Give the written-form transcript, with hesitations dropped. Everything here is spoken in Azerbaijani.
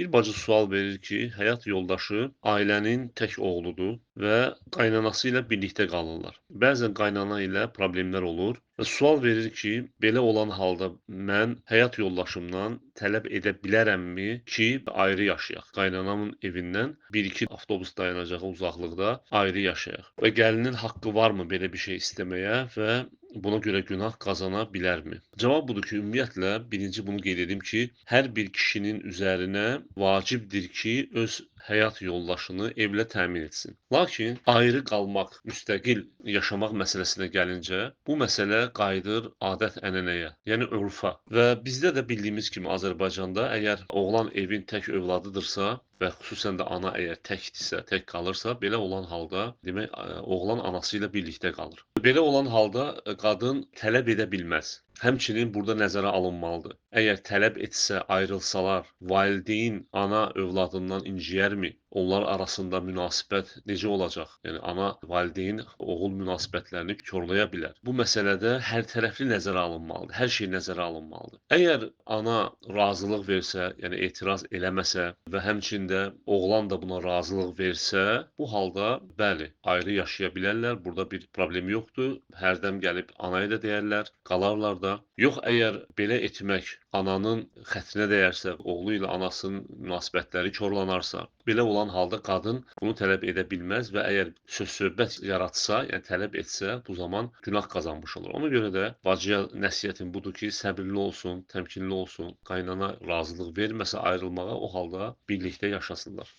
Bir bacı sual verir ki, həyat yoldaşı ailənin tək oğludur və qaynanası ilə birlikdə qalırlar. Bəzən qaynana ilə problemlər olur və sual verir ki, belə olan halda mən həyat yoldaşımdan tələb edə bilərəmmi ki, ayrı yaşayaq? Qaynanamın evindən 1-2 avtobus dayanacağı uzaqlıqda ayrı yaşayaq və gəlinin haqqı varmı belə bir şey istəməyə və buna görə günah qazana bilərmi? Cavab budur ki, ümumiyyətlə, birinci bunu qeyd edim ki, hər bir kişinin üzərinə vacibdir ki, öz həyat yoldaşını evlə təmin etsin. Lakin ayrı qalmaq, müstəqil yaşamaq məsələsinə gəlincə, bu məsələ qayıdır adət-ənənəyə, yəni örfa. Və bizdə də bildiyimiz kimi Azərbaycanda əgər oğlan evin tək övladıdırsa və xüsusən də ana əgər təkdirsə, tək qalırsa, belə olan halda demək oğlan anası ilə birlikdə qalır. Belə olan halda qadın tələb edə bilməz. Həmçinin burada nəzərə alınmalıdır. Əgər tələb etsə, ayrılsalar, valideyn ana övladından inciyərmi? Onlar arasında münasibət necə olacaq? Yəni ana valideyn oğul münasibətlərini korlaya bilər. Bu məsələdə hərtərəfli nəzərə alınmalıdır. Hər şey nəzərə alınmalıdır. Əgər ana razılıq versə, yəni etiraz eləməsə və həmçində oğlan da buna razılıq versə, bu halda bəli, ayrı yaşaya bilərlər. Burada bir problem yoxdur. Hərdəm gəlib anaya da deyərlər, qalarlar da. Yox, əgər belə etmək ananın xətrinə dəyərsə, oğlu ilə anasının münasibətləri korlanarsa, belə olan halda qadın bunu tələb edə bilməz və əgər söz-söhbət yaratsa, yəni tələb etsə, bu zaman günah qazanmış olur. Ona görə də bacıya nəsihətim budur ki, səbirli olsun, təmkinli olsun, qaynana razılıq verməsə ayrılmağa, o halda birlikdə yaşasınlar.